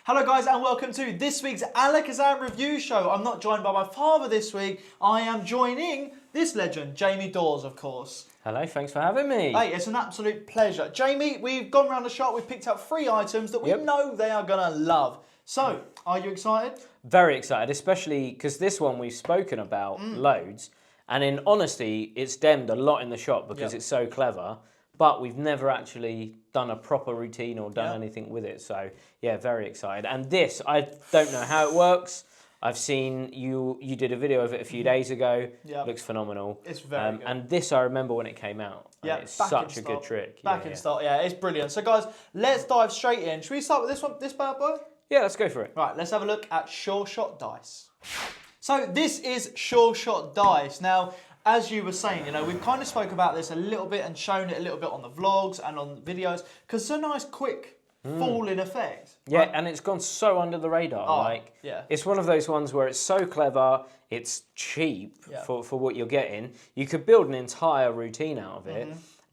Hello guys and welcome to this week's Alakazam review show. I'm not joined by my father this week. I am joining this legend, Jamie Dawes, of course. Hello, thanks for having me. Hey, it's an absolute pleasure. Jamie, we've gone around the shop, we've picked out 3 items that we know they are going to love. So, are you excited? Very excited, especially because this one we've spoken about loads. And in honesty, it's demmed a lot in the shop because it's so clever. But we've never actually done a proper routine or done anything with it. So, yeah, very excited. And this, I don't know how it works. I've seen you did a video of it a few days ago. Looks phenomenal. It's very good. And this I remember when it came out. Yeah, it's such a good trick. Back in start, yeah, it's brilliant. So guys, let's dive straight in. Should we start with this one, this bad boy? Yeah, let's go for it. Right, let's have a look at Sure Shot Dice. So this is Sure Shot Dice. Now, as you were saying, you know, we've kind of spoke about this a little bit and shown it a little bit on the vlogs and on the videos because it's a nice quick fall-in effect. Yeah, right? and it's gone so under the radar. It's one of those ones where it's so clever, it's cheap for what you're getting. You could build an entire routine out of it,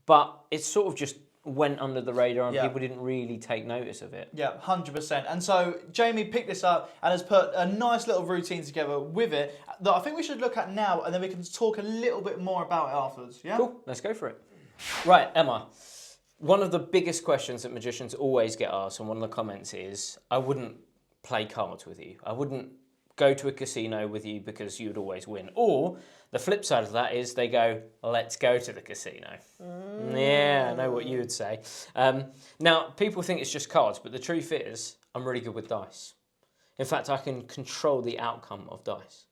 but it sort of just went under the radar and people didn't really take notice of it. Yeah, 100%. And so Jamie picked this up and has put a nice little routine together with it that I think we should look at now and then we can talk a little bit more about it afterwards. Yeah? Cool, let's go for it. Right, Emma, one of the biggest questions that magicians always get asked and one of the comments is, I wouldn't play cards with you. I wouldn't go to a casino with you because you'd always win. Or the flip side of that is they go, let's go to the casino. Yeah, I know what you would say. Now, people think it's just cards, but the truth is I'm really good with dice. In fact, I can control the outcome of dice.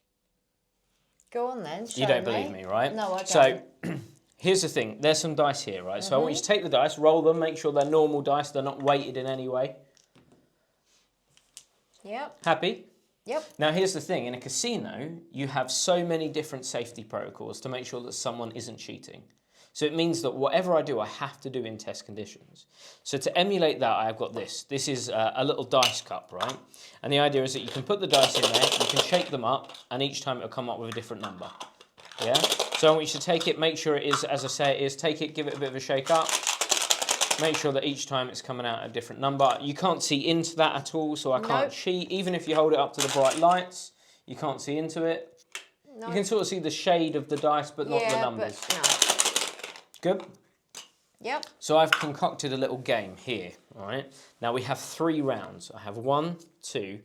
Go on then, show You don't believe me, right? No, I don't. So, here's the thing. There's some dice here, right? So I want you to take the dice, roll them, make sure they're normal dice, they're not weighted in any way. Yep. Happy? Yep. Now, here's the thing. In a casino, you have so many different safety protocols to make sure that someone isn't cheating. So it means that whatever I do, I have to do in test conditions. So to emulate that, I've got this. This is a little dice cup, right? And the idea is that you can put the dice in there, you can shake them up, and each time it'll come up with a different number. Yeah? So I want you to take it, make sure it is, as I say it is, take it, give it a bit of a shake up. Make sure that each time it's coming out a different number. You can't see into that at all, so I can't cheat. Even if you hold it up to the bright lights, you can't see into it. No. You can sort of see the shade of the dice, but not the numbers. But no. Good? Yep. So I've concocted a little game here, all right? Now we have 3 rounds. I have 1, 2,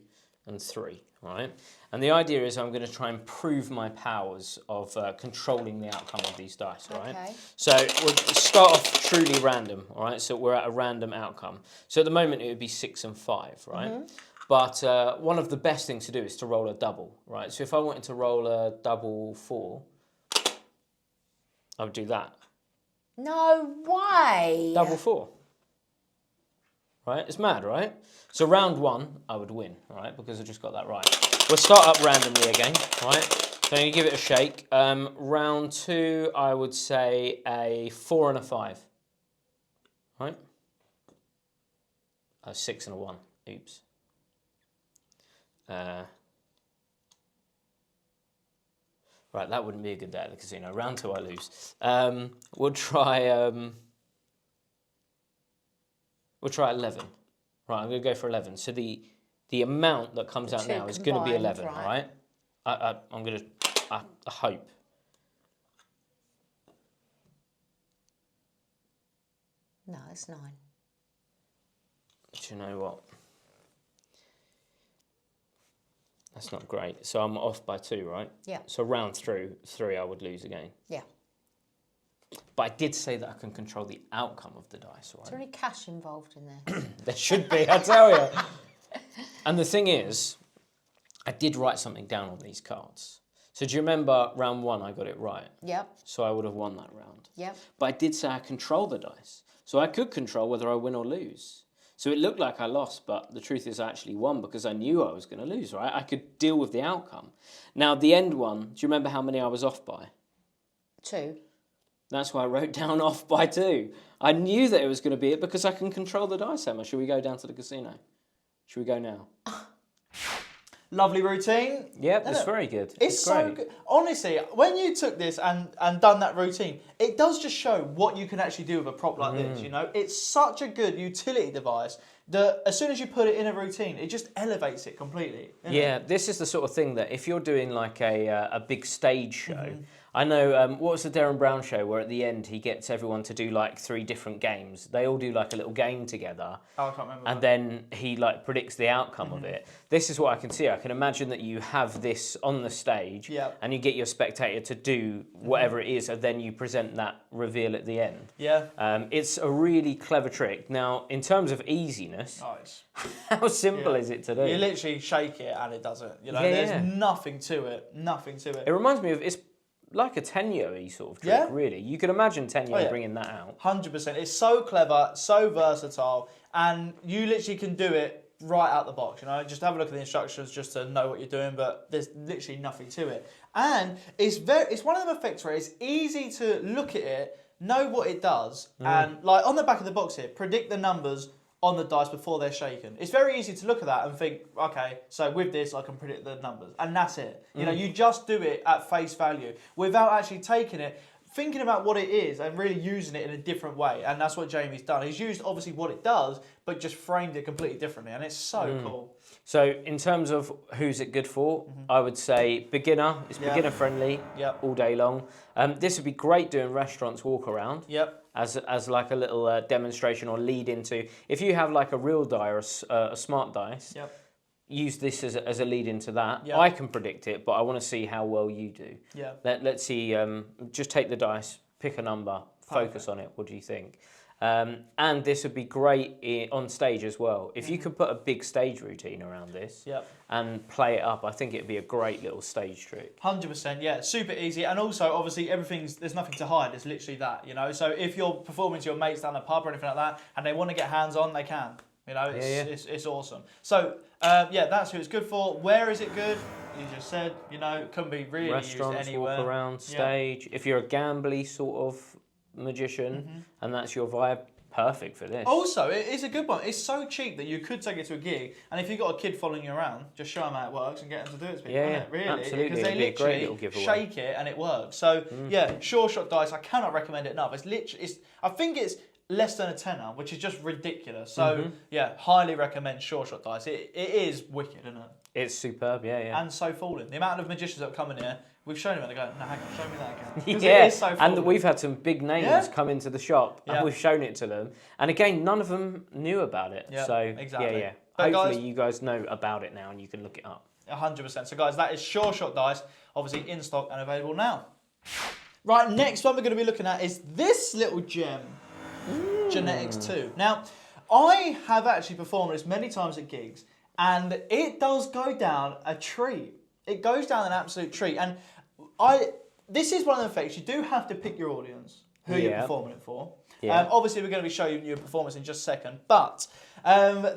and 3, all right? And the idea is I'm going to try and prove my powers of controlling the outcome of these dice, all right? Okay. So we'll start off truly random, all right? So we're at a random outcome. So at the moment it would be 6 and 5, right? But one of the best things to do is to roll a double, right? So if I wanted to roll a double 4, I would do that. No way. Double 4. Right? It's mad, right? So round 1, I would win, right? Because I just got that right. We'll start up randomly again, right? So I'm going to give it a shake. Round 2, I would say a 4 and a 5. Right? A 6 and a 1. Oops. Right, that wouldn't be a good day at the casino. Round 2, I lose. We'll try 11. Right, I'm going to go for 11. So the amount that comes out now is going to be 11, right? I'm going to, I hope. No, it's 9. Do you know what? That's not great. So I'm off by 2, right? Yeah. So round 3, I would lose again. Yeah. But I did say that I can control the outcome of the dice, right? Is there any cash involved in there? There should be, I tell you. And the thing is, I did write something down on these cards. So do you remember round 1, I got it right? Yep. So I would have won that round. Yep. But I did say I control the dice. So I could control whether I win or lose. So it looked like I lost, but the truth is I actually won because I knew I was going to lose, right? I could deal with the outcome. Now, the end one, do you remember how many I was off by? 2. That's why I wrote down off by 2. I knew that it was going to be it because I can control the dice, Emma. Should we go down to the casino? Should we go now? Lovely routine. Yep, it's very good. It's so great. good. Honestly, when you took this and done that routine, it does just show what you can actually do with a prop like this, you know? It's such a good utility device as soon as you put it in a routine, it just elevates it completely. Yeah, this is the sort of thing that if you're doing like a big stage show, I know, what was the Darren Brown show where at the end he gets everyone to do like 3 different games. They all do like a little game together. Oh, I can't remember. And then he like predicts the outcome of it. This is what I can see. I can imagine that you have this on the stage and you get your spectator to do whatever it is, and then you present that reveal at the end. Yeah. It's a really clever trick. Now, in terms of easiness, how simple is it to do? You literally shake it and it does it. You know, there's nothing to it. Nothing to it. It reminds me of, it's like a Tenyo-y sort of trick, really. You could imagine Tenyo bringing that out. 100%. It's so clever, so versatile, and you literally can do it right out the box. You know, just have a look at the instructions just to know what you're doing, but there's literally nothing to it. And it's one of them effects where it's easy to look at it, know what it does, and like on the back of the box here, predict the numbers on the dice before they're shaken. It's very easy to look at that and think, okay, so with this I can predict the numbers, and that's it. You know, you just do it at face value without actually taking it, thinking about what it is and really using it in a different way. And that's what Jamie's done. He's used obviously what it does, but just framed it completely differently, and it's so cool. So in terms of who's it good for, I would say beginner. It's beginner friendly all day long. This would be great doing restaurants walk around. As like a little demonstration or lead into. If you have like a real die or a smart dice, use this as a lead into that. I can predict it, but I want to see how well you do. Let's see. Just take the dice, pick a number, focus on it. What do you think? And this would be great on stage as well. If you could put a big stage routine around this and play it up, I think it'd be a great little stage trick. 100%, yeah, super easy. And also, obviously, there's nothing to hide. It's literally that, you know. So if you're performing to your mates down the pub or anything like that, and they want to get hands on, they can. You know, it's awesome. So, that's who it's good for. Where is it good? You just said, you know, it can be really Restaurants, used anywhere. walk around, stage. If you're a gambly sort of magician and that's your vibe, perfect for this. Also, it is a good one. It's so cheap that you could take it to a gig, and if you've got a kid following you around, just show them how it works and get them to do it to people. Really, absolutely. Because they literally shake it and it works. So Sure Shot dice, I cannot recommend it enough. It's literally, I think it's less than a tenner, which is just ridiculous. So highly recommend Sure Shot dice. It is wicked, isn't it? It's superb, And so falling. The amount of magicians that have come in here, we've shown them and they go, no, hang on, show me that again. Yeah, it is so and we've had some big names come into the shop and we've shown it to them. And again, none of them knew about it. Yeah, so, exactly. But hopefully you guys know about it now and you can look it up. 100%. So guys, that is Sure Shot dice, obviously in stock and available now. Right, next one we're going to be looking at is this little gem, Genetics 2. Now, I have actually performed this many times at gigs, and it does go down a treat. It goes down an absolute treat. And this is one of the effects. You do have to pick your audience, who you're performing it for. Obviously, we're going to be showing you a performance in just a second. But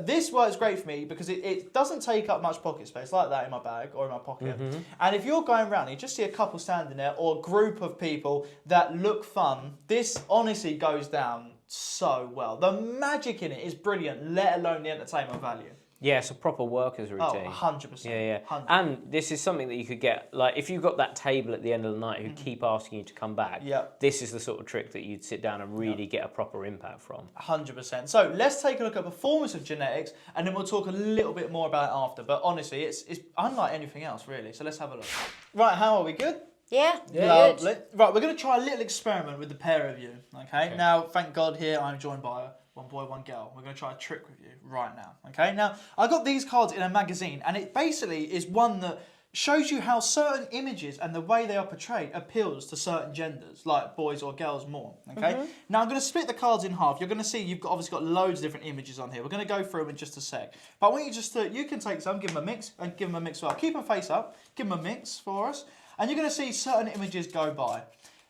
this works great for me because it doesn't take up much pocket space like that in my bag or in my pocket. And if you're going around and you just see a couple standing there or a group of people that look fun, this honestly goes down so well. The magic in it is brilliant, let alone the entertainment value. Yeah, it's a proper worker's routine. Oh, 100%. Yeah. 100%. And this is something that you could get, like, if you've got that table at the end of the night who keep asking you to come back, this is the sort of trick that you'd sit down and really get a proper impact from. 100%. So let's take a look at performance of Genetics, and then we'll talk a little bit more about it after. But honestly, it's unlike anything else, really. So let's have a look. Right, how are we? Good? Yeah, Lovely. good. Right, we're going to try a little experiment with the pair of you. Okay? Now, thank God here I'm joined by one boy, one girl. We're going to try a trick with you right now. Okay? Now, I got these cards in a magazine, and it basically is one that shows you how certain images and the way they are portrayed appeals to certain genders, like boys or girls more. Okay? Now, I'm going to split the cards in half. You're going to see you've obviously got loads of different images on here. We're going to go through them in just a sec. But I want you just to, you can take some, give them a mix, and give them a mix as well. Keep them face up, give them a mix for us. And you're going to see certain images go by.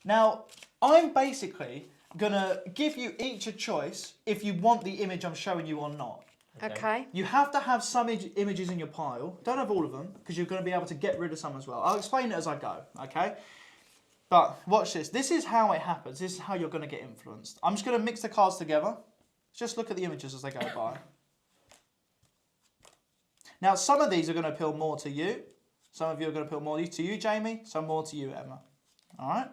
Now, I'm basically going to give you each a choice if you want the image I'm showing you or not. Okay. You have to have some images in your pile. Don't have all of them, because you're going to be able to get rid of some as well. I'll explain it as I go, okay? But watch this. This is how it happens. This is how you're going to get influenced. I'm just going to mix the cards together. Just look at the images as they go by. Now, some of these are going to appeal more to you. Some of you are going to appeal more to you, Jamie. Some more to you, Emma. All right?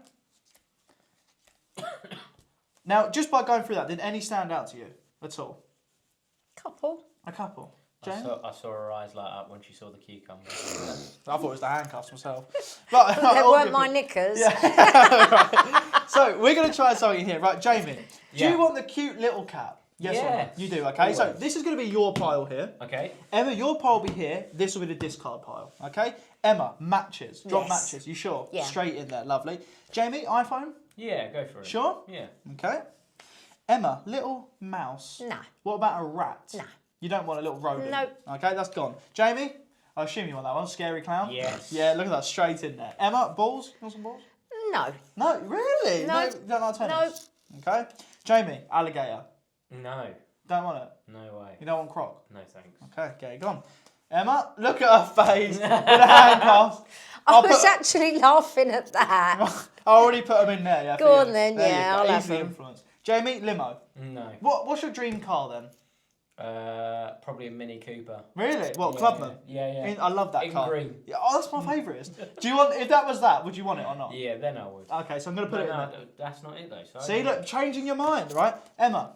Now, just by going through that, did any stand out to you at all? Couple. A couple. I Jamie? saw her eyes light up when she saw the cucumber. I thought it was the handcuffs myself. Right, They all weren't good my for- knickers. Right. So we're going to try something here. Right, Jamie, do Yeah. you want the cute little cat? Yes or no? Yes, You do, okay? So always. this is going to be your pile here. Okay. Emma, your pile will be here. This will be the discard pile, okay? Emma, matches. Drop Yes. matches. You sure? Yeah. Straight in there. Lovely. Jamie, iPhone? Yeah, go for it. Sure? Yeah. Okay. Emma, little mouse. No. What about a rat? No. You don't want a little rodent? Nope. Okay, that's gone. Jamie, I assume you want that one. Scary clown? Yes. Yeah, look at that. Straight in there. Emma, balls? You want some balls? No. No, really? No. You don't like tennis? No. Okay. Jamie, alligator. No. Don't want it? No way. You don't want croc? No thanks. Okay, get it gone. Emma, look at her face with the handcuffs. I was actually laughing at that. I already put them in there. Yeah, Go for on you. then, There you yeah, go. I'll have Easily them. influenced. Jamie, limo. No. What's your dream car then? Probably a Mini Cooper. Really? What, Yeah, Clubman? Yeah. I love that In car. green. Yeah, oh, that's my favourite. Do you want? If that was that, would you want it or not? Yeah, then I would. Okay, so I'm gonna put it in. No, There. that's not it though. So See, look, changing your mind, right? Emma,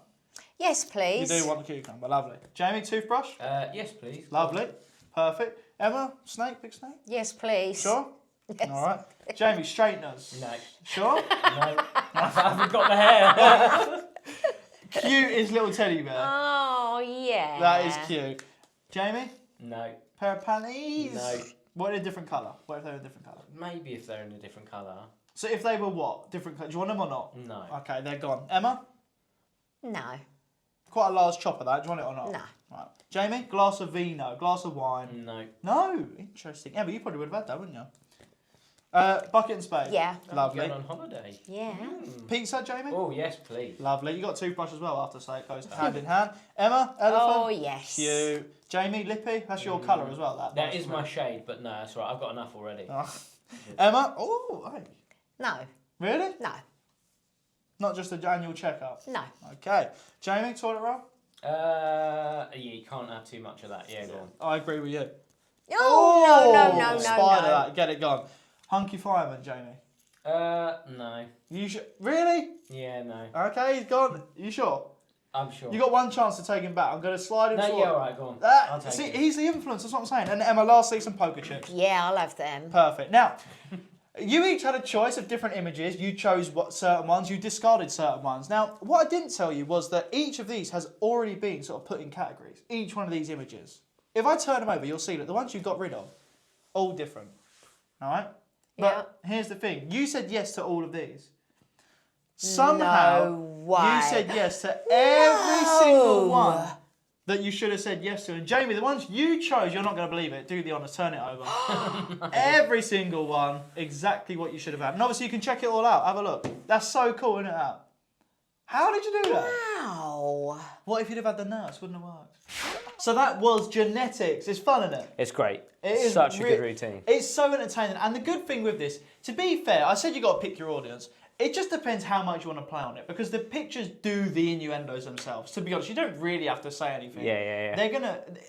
Yes, you please. do want the cucumber, lovely. Jamie, toothbrush, Yes, please. lovely, perfect. Emma, snake, big snake, Yes, please. sure. Yes. All right. Jamie, straighteners, No. sure. No. I haven't got the hair. Cutest little teddy bear. Oh, yeah. That is cute. Jamie, No. pair of panties. No. What in a different colour? What if they're in a different colour? Maybe if they're in a different colour. So if they were what? Different colour? Do you want them or not? No. Okay, they're gone. Emma, No. quite a large chopper that. Do you want it or not? No. Right. Jamie, glass of vino, glass of wine. No. No, interesting. Yeah, but you probably would have had that, wouldn't you? Bucket and spade. Yeah. Lovely. Going on holiday. Yeah. Pizza, Jamie. Oh yes, please. Lovely. You got a toothbrush as well after, so it goes hand in hand. Emma, elephant. Oh, yes. Cute. Jamie, lippy. That's your colour as well. That. That nice is blue. my shade, but no, that's right. I've got enough already. Oh. Emma. Oh, hey. No. Really? No. Not just an annual checkup. No. Okay. Jamie, toilet roll. Yeah, you can't have too much of that. Yeah, go on. I agree with you. Oh, no. Spider that. Get it gone. Hunky fireman, Jamie. No. You should. Really? Yeah, no. Okay, he's gone. You sure? I'm sure. You got one chance to take him back. I'm going to slide him No, forward. yeah, all right, go on. I'll take See, it. he's the influence. That's what I'm saying. And Emma, lastly, some poker chips. Yeah, I'll have them. Perfect. Now, you each had a choice of different images. You chose certain ones. You discarded certain ones. Now, what I didn't tell you was that each of these has already been sort of put in categories. Each one of these images. If I turn them over, you'll see that the ones you got rid of, all different. All right. But here's the thing. You said yes to all of these. Somehow, No way. you said yes to every single one that you should have said yes to. And Jamie, the ones you chose, you're not going to believe it. Do the honours, turn it over. Every single one, exactly what you should have had. And obviously you can check it all out. Have a look. That's so cool, isn't it, Al? How did you do that? Wow. What if you'd have had the nurse? Wouldn't have worked. So that was genetics. It's fun, isn't it? It's great. It is Such a good routine. It's so entertaining. And the good thing with this, to be fair, I said you got to pick your audience. It just depends how much you want to play on it, because the pictures do the innuendos themselves. To be honest, you don't really have to say anything. Yeah.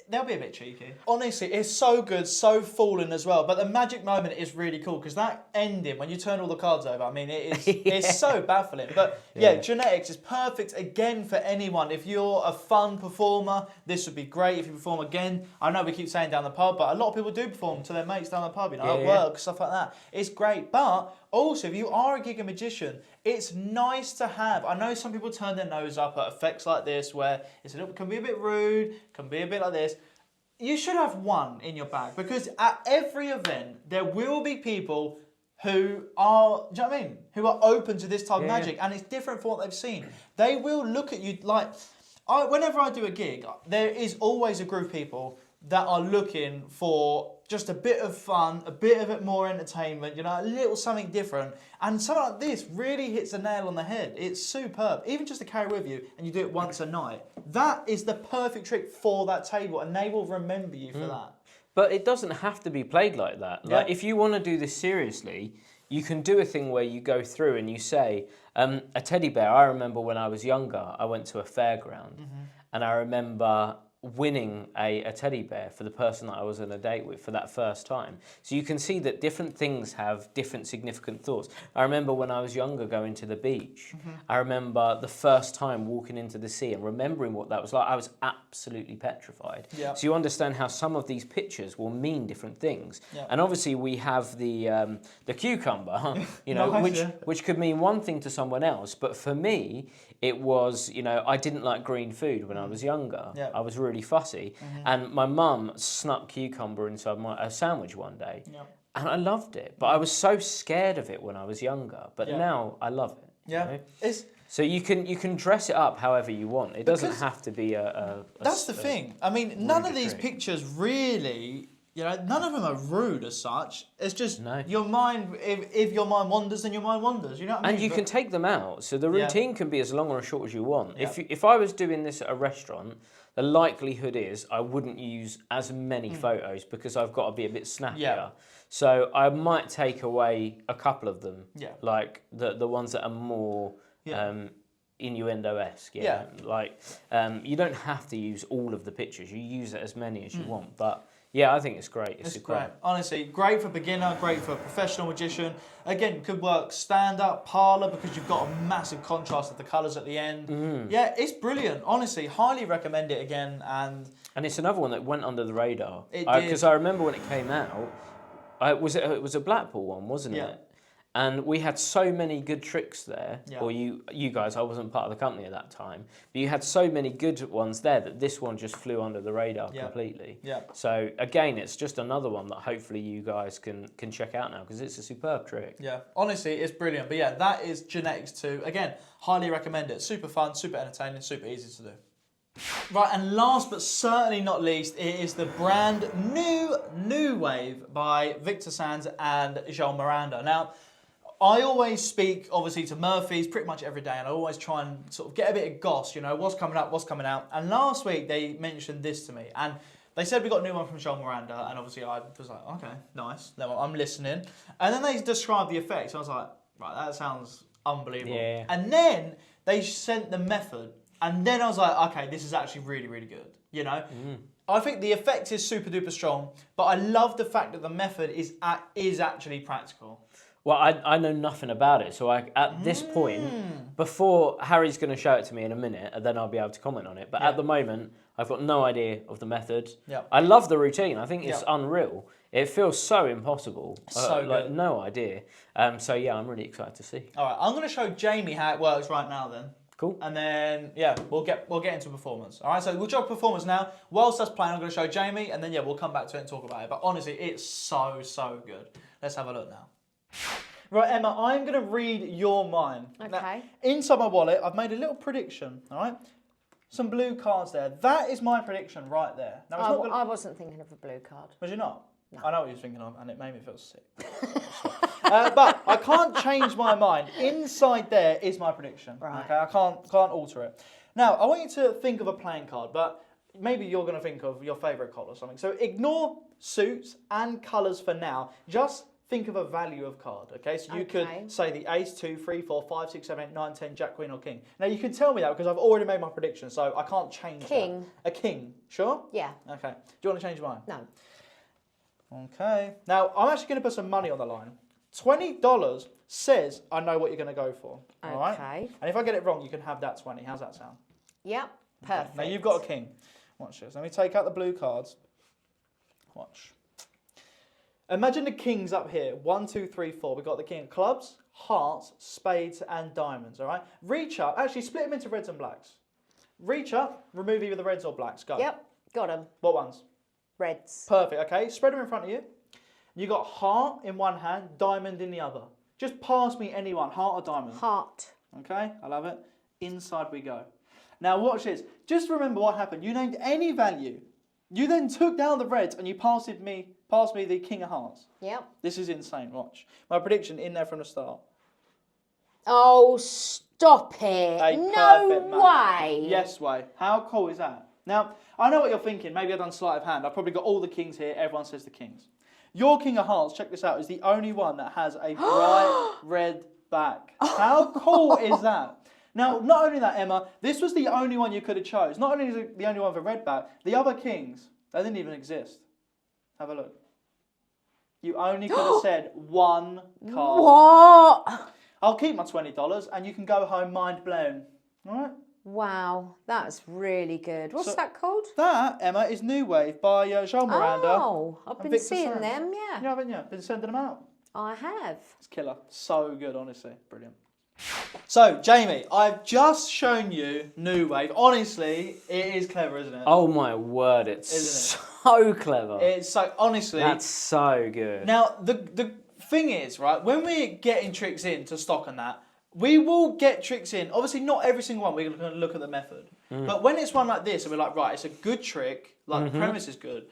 They'll be a bit cheeky. Honestly, it's so good, so falling as well. But the magic moment is really cool, because that ending when you turn all the cards over, I mean, it is it's so baffling. But yeah, genetics is perfect again for anyone. If you're a fun performer, this would be great. If you perform again, I know we keep saying down the pub, but a lot of people do perform to their mates down the pub, at work, stuff like that. It's great, but also, if you are a giga magician, it's nice to have. I know some people turn their nose up at effects like this, where it's can be a bit rude, can be a bit like this. You should have one in your bag, because at every event there will be people who are, do you know what I mean? Who are open to this type of magic, and it's different from what they've seen. They will look at you like. Whenever I do a gig, there is always a group of people that are looking for just a bit of fun, a bit of it more entertainment, a little something different. And something like this really hits the nail on the head. It's superb. Even just to carry with you and you do it once a night. That is the perfect trick for that table, and they will remember you for that. But it doesn't have to be played like that. Like, Yeah. if you want to do this seriously, you can do a thing where you go through and you say, a teddy bear. I remember when I was younger, I went to a fairground, and I remember winning a teddy bear for the person that I was on a date with for that first time. So you can see that different things have different significant thoughts. I remember when I was younger going to the beach. I remember the first time walking into the sea and remembering what that was like. I was absolutely petrified. Yeah. So you understand how some of these pictures will mean different things. Yeah. And obviously we have the cucumber, you know, Nice, which could mean one thing to someone else, but for me, it was, you know, I didn't like green food when I was younger. Yeah. I was really fussy. And my mum snuck cucumber inside a sandwich one day. Yeah. And I loved it. But I was so scared of it when I was younger. But Yeah. now I love it. Yeah. You know? It's So you can dress it up however you want. It doesn't have to be that's the thing. I mean, none of these trick. pictures really, you know, none of them are rude as such. It's just No. your mind. If your mind wanders, then your mind wanders. You know what I mean? And you can take them out. So the Yeah. routine can be as long or as short as you want. Yeah. If I was doing this at a restaurant, the likelihood is I wouldn't use as many photos because I've got to be a bit snappier. Yeah. So I might take away a couple of them. Yeah. Like the ones that are more Yeah. innuendo-esque. Yeah. Like you don't have to use all of the pictures. You use as many as you want. But yeah, I think it's great. It's superb. great. Honestly, great for beginner, great for professional magician. Again, could work stand-up, parlour, because you've got a massive contrast of the colours at the end. Yeah, it's brilliant. Honestly, highly recommend it again. And it's another one that went under the radar. It did. Because I remember when it came out, it was a Blackpool one, wasn't Yeah. it? And we had so many good tricks there. Yeah. Or you guys, I wasn't part of the company at that time, but you had so many good ones there that this one just flew under the radar Yeah. completely. Yeah. So again, it's just another one that hopefully you guys can check out now because it's a superb trick. yeah, honestly, it's brilliant. But yeah, that is Genetics 2. Again, highly recommend it. Super fun, super entertaining, super easy to do. Right, and last but certainly not least, it is the brand new wave by Victor Sanz and João Miranda. Now, I always speak, obviously, to Murphys pretty much every day, and I always try and sort of get a bit of goss, you know, what's coming up, what's coming out. And last week, they mentioned this to me, and they said we got a new one from João Miranda, and obviously I was like, okay, nice, no, I'm listening. And then they described the effects, and I was like, right, that sounds unbelievable. Yeah. And then they sent the method, and then I was like, okay, this is actually really, really good, you know? I think the effect is super duper strong, but I love the fact that the method is actually practical. Well, I know nothing about it, so at this point, before Harry's going to show it to me in a minute, and then I'll be able to comment on it. But at the moment, I've got no idea of the method. Yeah. I love the routine. I think it's Yeah. unreal. It feels so impossible. So like good. no idea. So yeah, I'm really excited to see. All right, I'm going to show Jamie how it works right now then. Cool. And then, yeah, we'll get into performance. All right, so we'll drop performance now. Whilst that's playing, I'm going to show Jamie, and then, yeah, we'll come back to it and talk about it. But honestly, it's so good. Let's have a look now. Right, Emma, I'm going to read your mind. Okay. Now, inside my wallet, I've made a little prediction, all right? Some blue cards there. That is my prediction right there. Now, it's not gonna... I wasn't thinking of a blue card. Was you not? No. I know what you were thinking of, and it made me feel sick. But I can't change my mind. Inside there is my prediction. Right. Okay, I can't alter it. Now, I want you to think of a playing card, but maybe you're going to think of your favourite card or something. So ignore suits and colours for now. Just think of a value of card, okay? So you could say the ace, 2, 3, 4, 5, 6, 7, 8, 9, 10, jack, queen or king. Now, you can tell me that because I've already made my prediction, so I can't change King. that. A king, sure? Yeah. Okay. Do you want to change mine? No. Okay. Now, I'm actually going to put some money on the line. $20 says I know what you're going to go for. All right? Okay. And if I get it wrong, you can have that 20. How's that sound? Yep. Perfect. Now, you've got a king. Watch this. Let me take out the blue cards. Watch. Imagine the kings up here. 1, 2, 3, 4. We've got the king of clubs, hearts, spades, and diamonds. All right? Reach up. Actually, split them into reds and blacks. Reach up. Remove either the reds or blacks. Go. Yep. Got them. What ones? Reds. Perfect, okay. Spread them in front of you. You got heart in one hand, diamond in the other. Just pass me any one, heart or diamond. Heart. Okay, I love it. Inside we go. Now watch this. Just remember what happened. You named any value. You then took down the reds and you passed me the king of hearts. Yep. This is insane, watch. My prediction in there from the start. Oh, stop it. A No perfect match. way. Yes way. How cool is that? Now, I know what you're thinking. Maybe I've done sleight of hand. I've probably got all the kings here. Everyone says the kings. Your king of hearts, check this out, is the only one that has a bright red back. How cool is that? Now, not only that, Emma, this was the only one you could have chose. Not only is it the only one for red back, the other kings, they didn't even exist. Have a look. You only could have said one card. What? I'll keep my $20 and you can go home mind blown. All right? Wow, that's really good. What's that called? That, Emma, is New Wave by João Miranda. Oh, I've and been Victor seeing Sanz. them, yeah. You haven't you? Been sending them out. I have. It's killer. So good, honestly. Brilliant. So, Jamie, I've just shown you New Wave. Honestly, it is clever, isn't it? Oh my word, it's Isn't so clever. It's so, honestly. That's so good. Now, the thing is, right, when we're getting tricks into stock and that, we will get tricks in. Obviously, not every single one. We're going to look at the method. But when it's one like this, and we're like, right, it's a good trick, like the premise is good,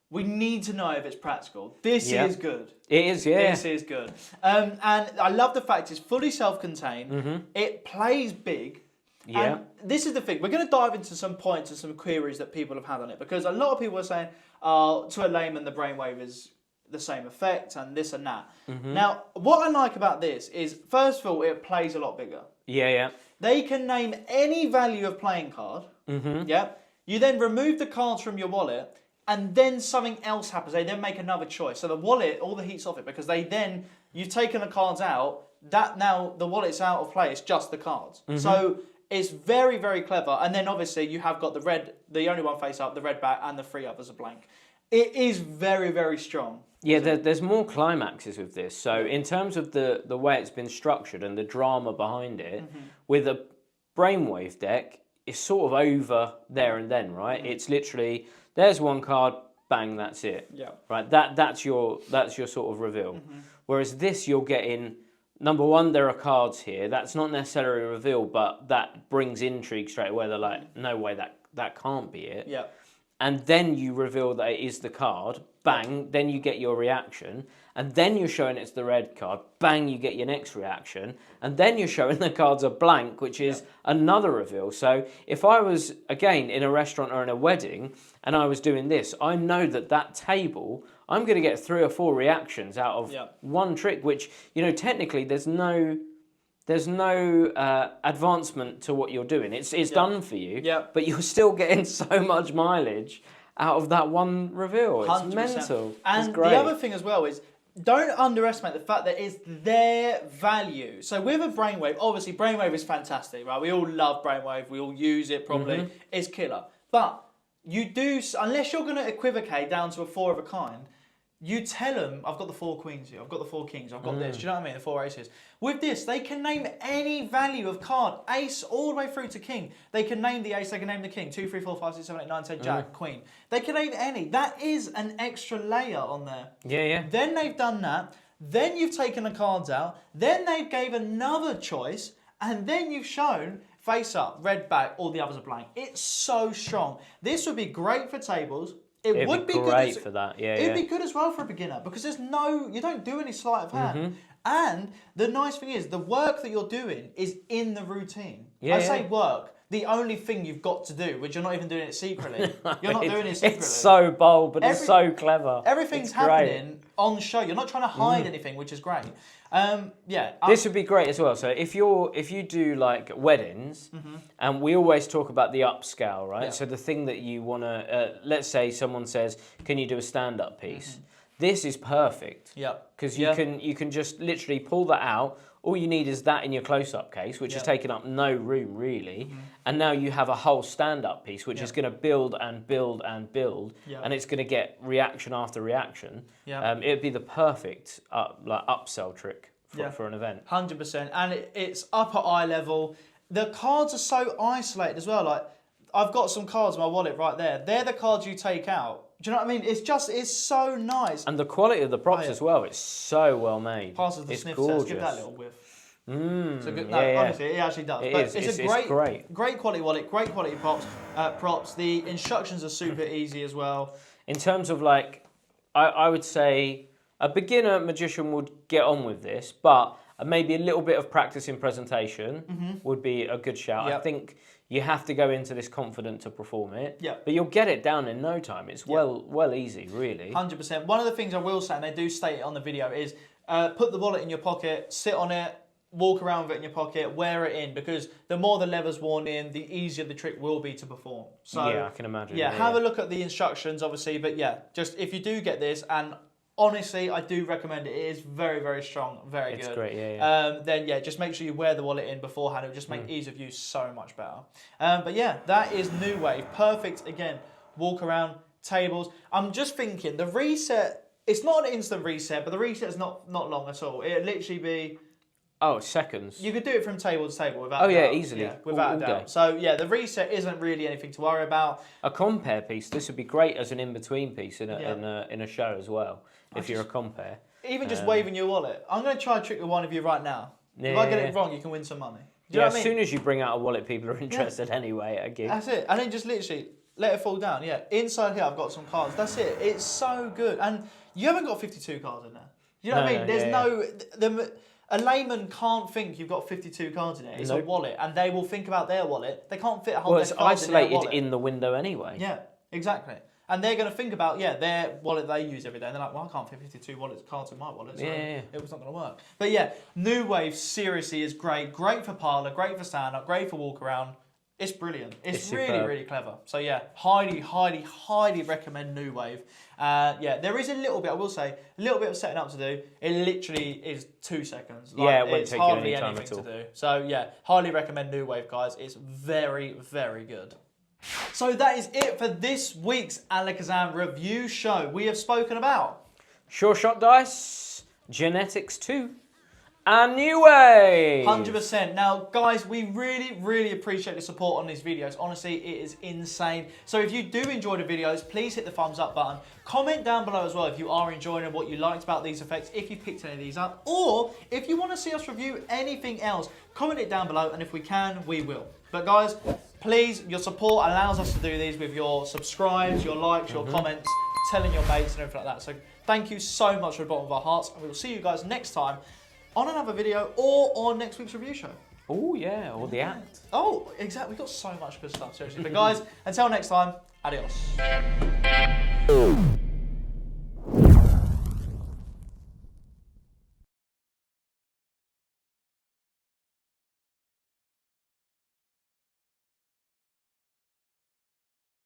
we need to know if it's practical. This is good. It is, yeah. This is good. And I love the fact it's fully self-contained. It plays big. Yeah. And this is the thing. We're going to dive into some points and some queries that people have had on it. Because a lot of people are saying, to a layman, the brainwave is the same effect and this and that. Now, what I like about this is, first of all, it plays a lot bigger. Yeah, yeah. They can name any value of playing card. Yeah. You then remove the cards from your wallet, and then something else happens. They then make another choice. So the wallet, all the heat's off it, because you've taken the cards out. That now the wallet's out of play. It's just the cards. So it's very, very clever. And then obviously you have got the only one face up, the red back, and the three others are blank. It is very, very strong. Yeah, there's more climaxes with this. So in terms of the way it's been structured and the drama behind it, with a brainwave deck, it's sort of over there and then, right? It's literally, there's one card, bang, that's it. Yeah. Right. That's your sort of reveal. Whereas this, you're getting, number one, there are cards here. That's not necessarily a reveal, but that brings intrigue straight away. They're like, no way, that can't be it. Yeah. And then you reveal that it is the card, bang, then you get your reaction, and then you're showing it's the red card, bang, you get your next reaction, and then you're showing the cards are blank, which is another reveal. So if I was, again, in a restaurant or in a wedding, and I was doing this, I know that table, I'm going to get 3 or 4 reactions out of one trick, which, technically there's no advancement to what you're doing. It's done for you, but you're still getting so much mileage out of that one reveal. It's 100%. mental. And it's great. the other thing as well is, don't underestimate the fact that it's their value. So with a brainwave, obviously brainwave is fantastic, right? We all love brainwave. We all use it probably. It's killer. But you do, unless you're going to equivocate down to a 4 of a kind, you tell them, I've got the 4 queens here, I've got the 4 kings, I've got this, do you know what I mean? The 4 aces. With this, they can name any value of card, ace all the way through to king. They can name the ace, they can name the king, 2, 3, 4, 5, 6, 7, 8, 9, 10, jack, queen. They can name any. That is an extra layer on there. Yeah, yeah. Then they've done that, then you've taken the cards out, then they gave another choice, and then you've shown face up, red back, all the others are blank. It's so strong. This would be great for tables. It would be great good for that. Yeah, it'd be good as well for a beginner because you don't do any sleight of hand. And the nice thing is, the work that you're doing is in the routine. Yeah, I say work, the only thing you've got to do, which you're not even doing it secretly. You're not doing it secretly. It's so bold, but it's so clever. Everything's happening on show. You're not trying to hide anything, which is great. This would be great as well. So if you do like weddings, and we always talk about the upscale, right? Yeah. So the thing that you want to, let's say someone says, can you do a stand-up piece? This is perfect. Yeah. Because you can just literally pull that out. All you need is that in your close-up case, which is taking up no room really. And now you have a whole stand-up piece, which is going to build and build and build, and it's going to get reaction after reaction. It'd be the perfect upsell trick for an event. 100%. And it's up at eye level. The cards are so isolated as well. Like, I've got some cards in my wallet right there. They're the cards you take out. Do you know what I mean? It's so nice. And the quality of the props as well, it's so well made. Passes the sniff test. Give that a little whiff. Honestly, it actually does. It's a great quality wallet, great quality props. The instructions are super easy as well. In terms of I would say a beginner magician would get on with this, but maybe a little bit of practice in presentation would be a good shout. I think you have to go into this confident to perform it. But you'll get it down in no time. It's well easy, really. 100%. One of the things I will say, and they do state it on the video, is put the wallet in your pocket, sit on it, walk around with it in your pocket, wear it in, because the more the leather's worn in, the easier the trick will be to perform. So yeah, I can imagine. Yeah, have a look at the instructions, obviously, but yeah, just if you do get this, and honestly, I do recommend it. It is very, very strong, very good. It's great, yeah. Then yeah, just make sure you wear the wallet in beforehand. It will just make ease of use so much better. But yeah, that is New Wave. Perfect, again, walk around, tables. I'm just thinking, the reset, it's not an instant reset, but the reset is not long at all. It'll literally be... Oh, seconds. You could do it from table to table without a doubt. Easily. Yeah, without a doubt. Day. So yeah, the reset isn't really anything to worry about. A compare piece, this would be great as an in-between piece in a show as well, if you're a compare. Even just waving your wallet. I'm going to try a trick with one of you right now. If I get it wrong, you can win some money. Do you know what I mean? As soon as you bring out a wallet, people are interested anyway at a gig. That's it. And then just literally let it fall down. Yeah, inside here I've got some cards. That's it. It's so good. And you haven't got 52 cards in there. You know what I mean? There's a layman can't think you've got 52 cards in it. It's a wallet, and they will think about their wallet. They can't fit a whole deck of cards in their wallet. It's isolated in the window anyway. Yeah, exactly. And they're going to think about, their wallet they use every day. And they're like, well, I can't fit 52 cards in my wallet, so it was not going to work. But yeah, New Wave seriously is great. Great for parlour, great for stand-up, great for walk-around. It's brilliant. It's really, really clever. So yeah, highly, highly, highly recommend New Wave. There is a little bit, I will say, a little bit of setting up to do. It literally is 2 seconds. It won't take you any time anything at all. to do. So yeah, highly recommend New Wave, guys. It's very, very good. So that is it for this week's Alakazam review show. We have spoken about Sure Shot Dice, Genetics 2, and New Wave. 100%. Now, guys, we really, really appreciate the support on these videos. Honestly, it is insane. So if you do enjoy the videos, please hit the thumbs up button. Comment down below as well if you are enjoying them, what you liked about these effects, if you picked any of these up, or if you want to see us review anything else, comment it down below, and if we can, we will. But guys, please, your support allows us to do these with your subscribes, your likes, your comments, telling your mates and everything like that. So thank you so much from the bottom of our hearts, and we will see you guys next time on another video or on next week's review show. Oh yeah, or the act. Oh, exactly. We've got so much good stuff, seriously. But guys, until next time, adios.